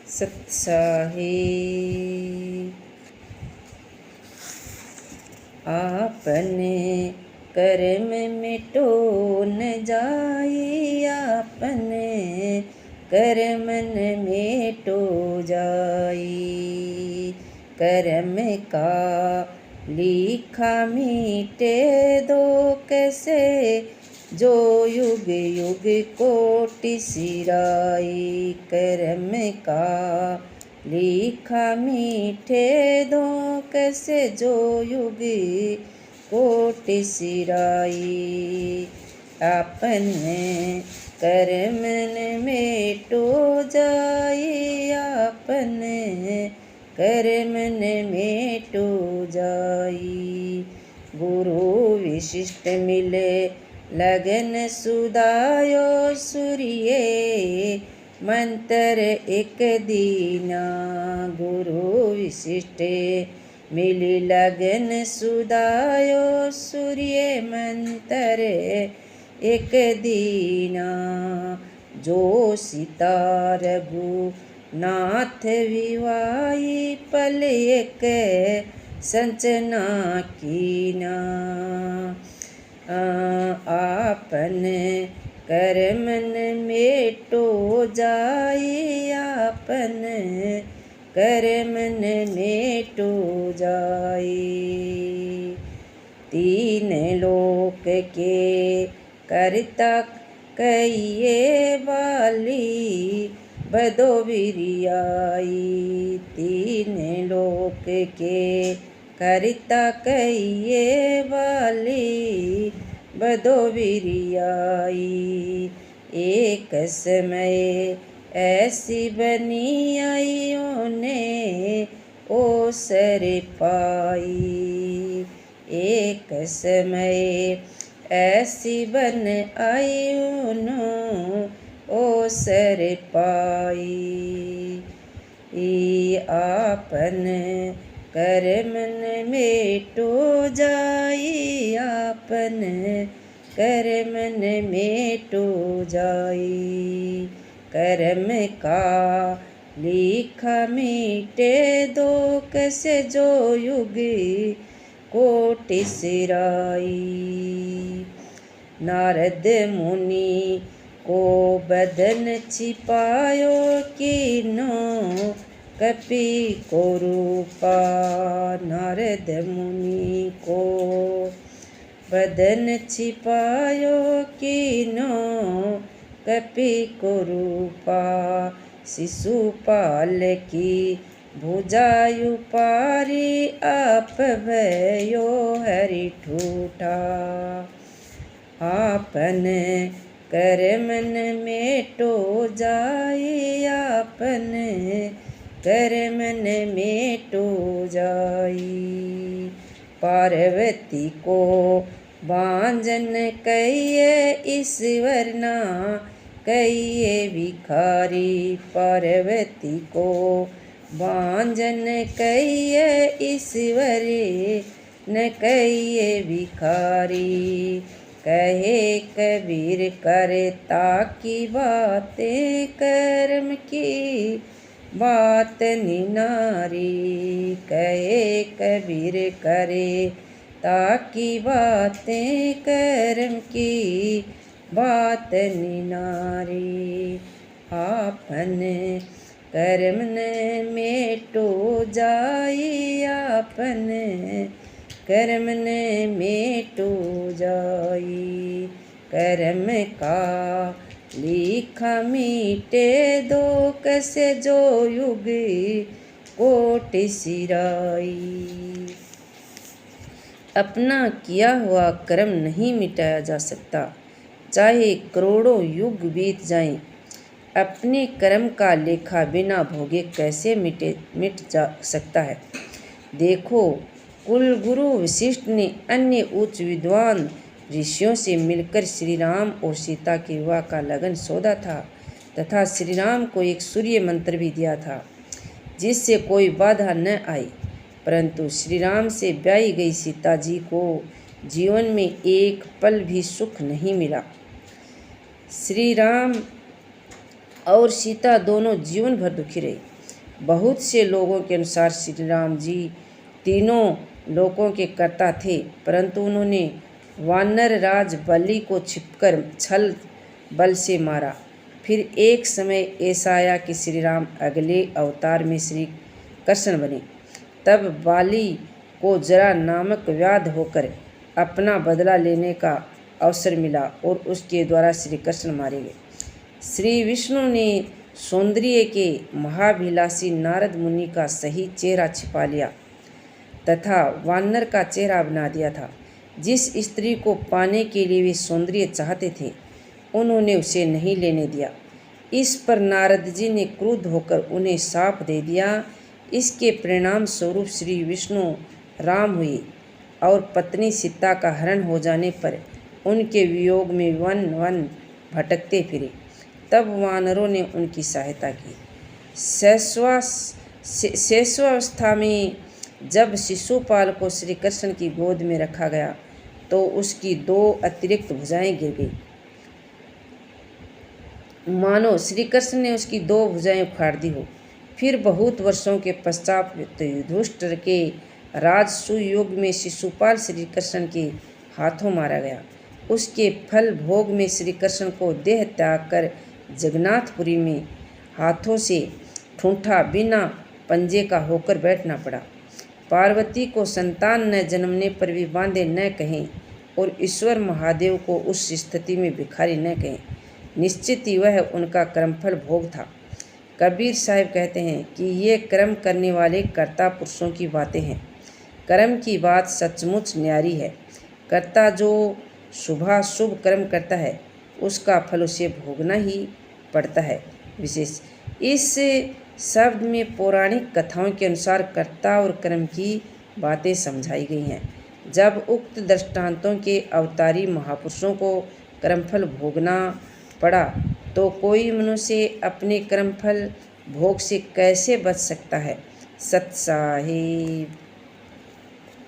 सत्साहे। आपने कर्म मिटो न जाई, आपने कर्म न मिटो जाई। कर्म का लिखा मीटे दो कैसे, जो युग युग कोटि सिराई। कर्म का लिखा मीठे दो कैसे, जो युग कोटि सिराई। आपने कर्म न मिटो जाई, आपने कर्म न मिटो जाई। गुरु विशिष्ट मिले लगन सुदायो, सूर्य मंत्र एक दीना। गुरु विशिष्ट मिली लगन सुदायो, सूर्य मंत्र एक दीना। जो सीता रघुनाथ विवाही, पल एक संचना कीना। आपने कर्म न मिटो जाई, आपने कर्म न मिटो जाई। तीन लोक के करता कहिए वाली, बदो बिरियाई। तीन लोक के करता कहिए वाली, बदो बिरियाई। एक समय ऐसी बनी आइयों ने ओसर पाई। एक समय ऐसी बन आइयों ने ओसर पाई। आपने कर्म न मिटो जाई, आपने कर्म न मिटो जाई। कर्म का लिखा मीटे दो कैसे, जो युग कोटि सिराई। नारद मुनि को बदन छिपायो, कीनो कपि को रूपा। नारद मुनि को बदन छिपायो, कीनो कपि को रूपा। शिशुपाल की भुजायु पारी, आप भयो हरि ठूठा। आपने कर्म न मिटो जाई, आपने कर्म न मिटो जाई। पार्वती को बांझन कहिए ईश्वर ना कहिए भिखारी। पार्वती को बांझन कहिए ईश्वर न कहिए भिखारी। कहे कबीर करता की बातें, कर्म की बात निनारी। कहे कबीर करे ताकि बातें, कर्म की बात निनारी। आपने कर्म न मिटो जाई, आपने कर्म न मिटो जाई। कर्म का लिखा मीटे दो कैसे, जो युग कोटि सिराई। अपना किया हुआ कर्म नहीं मिटाया जा सकता, चाहे करोड़ों युग बीत जाएं। अपने कर्म का लेखा बिना भोगे कैसे मिट जा सकता है। देखो, कुलगुरु वशिष्ठ ने अन्य उच्च विद्वान ऋषियों से मिलकर श्री राम और सीता के विवाह का लगन सौदा था तथा श्री राम को एक सूर्य मंत्र भी दिया था जिससे कोई बाधा न आई। परंतु श्री राम से ब्याही गई सीता जी को जीवन में एक पल भी सुख नहीं मिला। श्री राम और सीता दोनों जीवन भर दुखी रहे। बहुत से लोगों के अनुसार श्री राम जी तीनों लोकों के कर्ता थे, परंतु उन्होंने वानर राज बलि को छिपकर छल बल से मारा। फिर एक समय ऐसा आया कि श्री राम अगले अवतार में श्री कृष्ण बने। तब बाली को जरा नामक व्याध होकर अपना बदला लेने का अवसर मिला और उसके द्वारा श्री कृष्ण मारे गए। श्री विष्णु ने सौंदर्य के महाभिलाषी नारद मुनि का सही चेहरा छिपा लिया तथा वानर का चेहरा बना दिया था। जिस स्त्री को पाने के लिए वे सौंदर्य चाहते थे, उन्होंने उसे नहीं लेने दिया। इस पर नारद जी ने क्रुद्ध होकर उन्हें शाप दे दिया। इसके परिणाम स्वरूप श्री विष्णु राम हुए और पत्नी सीता का हरण हो जाने पर उनके वियोग में वन वन भटकते फिरे। तब वानरों ने उनकी सहायता की। शैशवावस्था में जब शिशुपाल को श्री कृष्ण की गोद में रखा गया तो उसकी 2 अतिरिक्त भुजाएं गिर गई, मानो श्री कृष्ण ने उसकी 2 भुजाएं उखाड़ दी हो। फिर बहुत वर्षों के पश्चात युधिष्ठिर के राज सुयोग में शिशुपाल श्री कृष्ण के हाथों मारा गया। उसके फल भोग में श्री कृष्ण को देह त्याग कर जगन्नाथपुरी में हाथों से ठूंठा बिना पंजे का होकर बैठना पड़ा। पार्वती को संतान न जन्मने पर भी बांधे न कहें और ईश्वर महादेव को उस स्थिति में भिखारी न कहें। निश्चित ही वह उनका कर्मफल भोग था। कबीर साहब कहते हैं कि ये कर्म करने वाले कर्ता पुरुषों की बातें हैं। कर्म की बात सचमुच न्यारी है। कर्ता जो शुभ कर्म करता है उसका फल उसे भोगना ही पड़ता है। विशेष इस शब्द में पौराणिक कथाओं के अनुसार कर्ता और कर्म की बातें समझाई गई हैं। जब उक्त दृष्टांतों के अवतारी महापुरुषों को कर्मफल भोगना पड़ा तो कोई मनुष्य अपने कर्मफल भोग से कैसे बच सकता है। सत साहिब।